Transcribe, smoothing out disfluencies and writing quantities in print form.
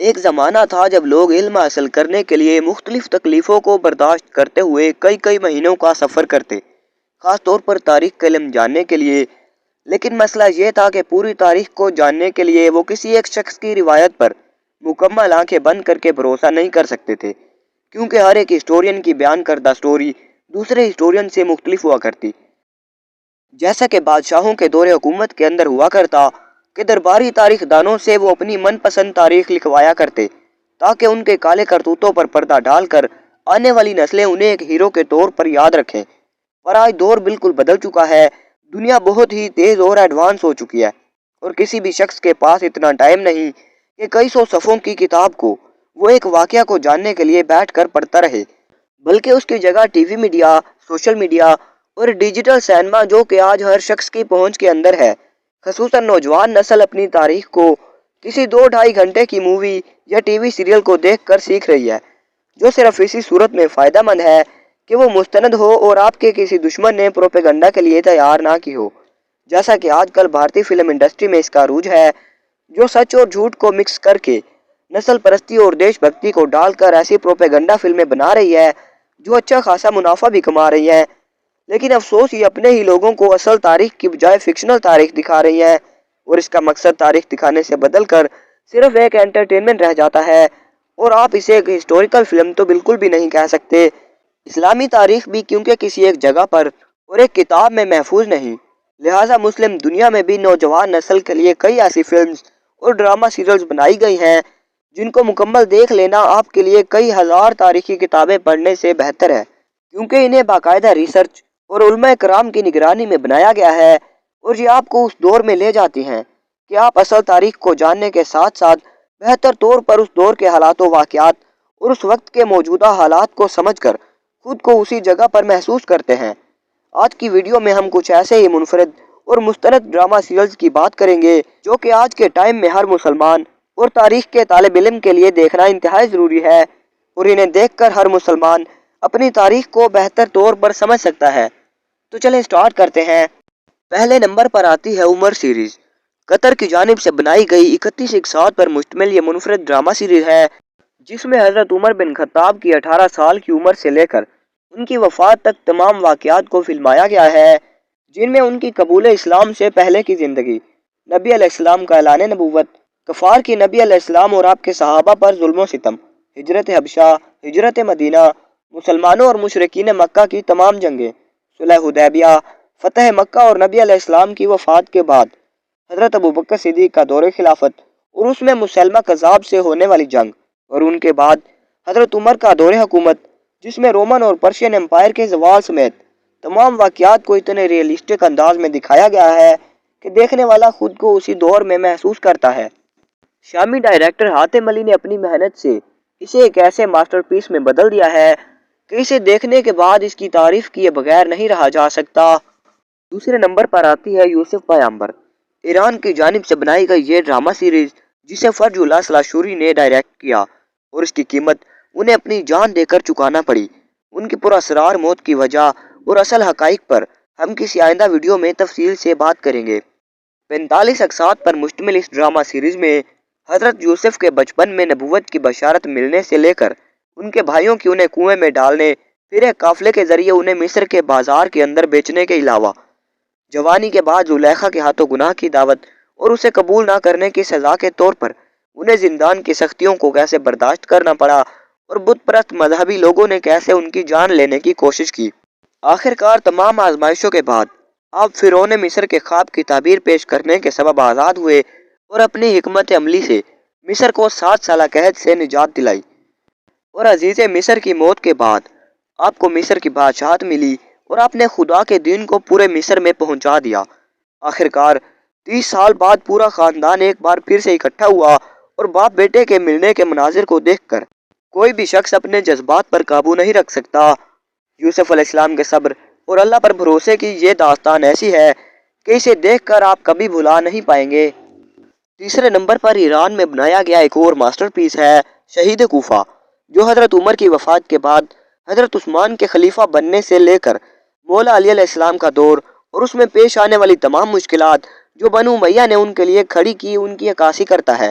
ایک زمانہ تھا جب لوگ علم حاصل کرنے کے لیے مختلف تکلیفوں کو برداشت کرتے ہوئے کئی مہینوں کا سفر کرتے، خاص طور پر تاریخ کا علم جاننے کے لیے۔ لیکن مسئلہ یہ تھا کہ پوری تاریخ کو جاننے کے لیے وہ کسی ایک شخص کی روایت پر مکمل آنکھیں بند کر کے بھروسہ نہیں کر سکتے تھے، کیونکہ ہر ایک ہسٹورین کی بیان کردہ سٹوری دوسرے ہسٹورین سے مختلف ہوا کرتی۔ جیسا کہ بادشاہوں کے دور حکومت کے اندر ہوا کرتا کہ درباری تاریخ دانوں سے وہ اپنی من پسند تاریخ لکھوایا کرتے، تاکہ ان کے کالے کرتوتوں پر پردہ ڈال کر آنے والی نسلیں انہیں ایک ہیرو کے طور پر یاد رکھیں۔ پر آج دور بالکل بدل چکا ہے، دنیا بہت ہی تیز اور ایڈوانس ہو چکی ہے، اور کسی بھی شخص کے پاس اتنا ٹائم نہیں کہ کئی سو صفحوں کی کتاب کو وہ ایک واقعہ کو جاننے کے لیے بیٹھ کر پڑھتا رہے، بلکہ اس کی جگہ T V media, social media اور ڈیجیٹل سینما جو کہ آج ہر شخص کی پہنچ کے اندر ہے، خصوصاً نوجوان نسل اپنی تاریخ کو کسی 2-2.5 گھنٹے کی مووی یا ٹی وی سیریل کو دیکھ کر سیکھ رہی ہے، جو صرف اسی صورت میں فائدہ مند ہے کہ وہ مستند ہو اور آپ کے کسی دشمن نے پروپیگنڈا کے لیے تیار نہ کی ہو، جیسا کہ آج کل بھارتی فلم انڈسٹری میں اس کا عروج ہے، جو سچ اور جھوٹ کو مکس کر کے نسل پرستی اور دیش بھکتی کو ڈال کر ایسی پروپیگنڈا فلمیں بنا رہی ہے جو اچھا خاصا منافع بھی کما رہی ہے۔ لیکن افسوس یہ اپنے ہی لوگوں کو اصل تاریخ کی بجائے فکشنل تاریخ دکھا رہی ہے، اور اس کا مقصد تاریخ دکھانے سے بدل کر صرف ایک انٹرٹینمنٹ رہ جاتا ہے، اور آپ اسے ایک ہسٹوریکل فلم تو بالکل بھی نہیں کہہ سکتے۔ اسلامی تاریخ بھی کیونکہ کسی ایک جگہ پر اور ایک کتاب میں محفوظ نہیں، لہٰذا مسلم دنیا میں بھی نوجوان نسل کے لیے کئی ایسی فلمز اور ڈرامہ سیریلز بنائی گئی ہیں جن کو مکمل دیکھ لینا آپ کے لیے کئی ہزار تاریخی کتابیں پڑھنے سے بہتر ہے، کیونکہ انہیں باقاعدہ ریسرچ اور علماء کرام کی نگرانی میں بنایا گیا ہے، اور یہ آپ کو اس دور میں لے جاتی ہیں کہ آپ اصل تاریخ کو جاننے کے ساتھ ساتھ بہتر طور پر اس دور کے حالات و واقعات اور اس وقت کے موجودہ حالات کو سمجھ کر خود کو اسی جگہ پر محسوس کرتے ہیں۔ آج کی ویڈیو میں ہم کچھ ایسے ہی منفرد اور مستند ڈرامہ سیریلز کی بات کریں گے جو کہ آج کے ٹائم میں ہر مسلمان اور تاریخ کے طالب علم کے لیے دیکھنا انتہائی ضروری ہے، اور انہیں دیکھ کر ہر مسلمان اپنی تاریخ کو بہتر طور پر سمجھ سکتا ہے۔ تو چلیں سٹارٹ کرتے ہیں۔ پہلے نمبر پر آتی ہے عمر سیریز۔ قطر کی جانب سے بنائی گئی 31 اقساط پر مشتمل یہ منفرد ڈرامہ سیریز ہے، جس میں حضرت عمر بن خطاب کی 18 سال کی عمر سے لے کر ان کی وفات تک تمام واقعات کو فلمایا گیا ہے، جن میں ان کی قبول اسلام سے پہلے کی زندگی، نبی علیہ السلام کا اعلان نبوت، کفار کی نبی علیہ السلام اور آپ کے صحابہ پر ظلم و ستم، ہجرت حبشہ، ہجرت مدینہ، مسلمانوں اور مشرکین مکہ کی تمام جنگیں، صلح حدیبیہ، فتح مکہ اور نبی علیہ السلام کی وفات کے بعد حضرت ابوبکر صدیق کا دور خلافت اور اس میں مسلمہ کذاب سے ہونے والی جنگ، اور ان کے بعد حضرت عمر کا دور حکومت، جس میں رومن اور پرشین امپائر کے زوال سمیت تمام واقعات کو اتنے ریئلسٹک انداز میں دکھایا گیا ہے کہ دیکھنے والا خود کو اسی دور میں محسوس کرتا ہے۔ شامی ڈائریکٹر حاتم علی نے اپنی محنت سے اسے ایک ایسے ماسٹر پیس میں بدل دیا ہے کہ اسے دیکھنے کے بعد اس کی تعریف کیے بغیر نہیں رہا جا سکتا۔ دوسرے نمبر پر آتی ہے یوسف پیغمبر۔ ایران کی جانب سے بنائی گئی یہ ڈرامہ سیریز جسے فرج اللہ سلاشوری نے ڈائریکٹ کیا، اور اس کی قیمت انہیں اپنی جان دے کر چکانا پڑی۔ ان کی پراسرار موت کی وجہ اور اصل حقائق پر ہم کسی آئندہ ویڈیو میں تفصیل سے بات کریں گے۔ 45 اقساط پر مشتمل اس ڈرامہ سیریز میں حضرت یوسف کے بچپن میں نبوت کی بشارت ملنے سے لے کر ان کے بھائیوں کی انہیں کنویں میں ڈالنے، پھر ایک قافلے کے ذریعے انہیں مصر کے بازار کے اندر بیچنے کے علاوہ جوانی کے بعد زلیخا کے ہاتھوں گناہ کی دعوت اور اسے قبول نہ کرنے کی سزا کے طور پر انہیں زندان کی سختیوں کو کیسے برداشت کرنا پڑا، اور بت پرست مذہبی لوگوں نے کیسے ان کی جان لینے کی کوشش کی۔ آخر کار تمام آزمائشوں کے بعد آپ فرعون مصر کے خواب کی تعبیر پیش کرنے کے سبب آزاد ہوئے اور اپنی حکمت عملی سے مصر کو 7 سالہ قحط سے نجات دلائی، اور عزیز مصر کی موت کے بعد آپ کو مصر کی بادشاہت ملی اور آپ نے خدا کے دین کو پورے مصر میں پہنچا دیا۔ آخر کار 30 سال بعد پورا خاندان ایک بار پھر سے اکٹھا ہوا، اور باپ بیٹے کے ملنے کے مناظر کو دیکھ کر کوئی بھی شخص اپنے جذبات پر قابو نہیں رکھ سکتا۔ یوسف علیہ السلام کے صبر اور اللہ پر بھروسے کی یہ داستان ایسی ہے کہ اسے دیکھ کر آپ کبھی بھلا نہیں پائیں گے۔ تیسرے نمبر پر ایران میں بنایا گیا ایک اور ماسٹر پیس ہے شہید کوفہ، جو حضرت عمر کی وفات کے بعد حضرت عثمان کے خلیفہ بننے سے لے کر مولا علی علیہ السلام کا دور اور اس میں پیش آنے والی تمام مشکلات جو بنو امیہ نے ان کے لیے کھڑی کی ان کی عکاسی کرتا ہے،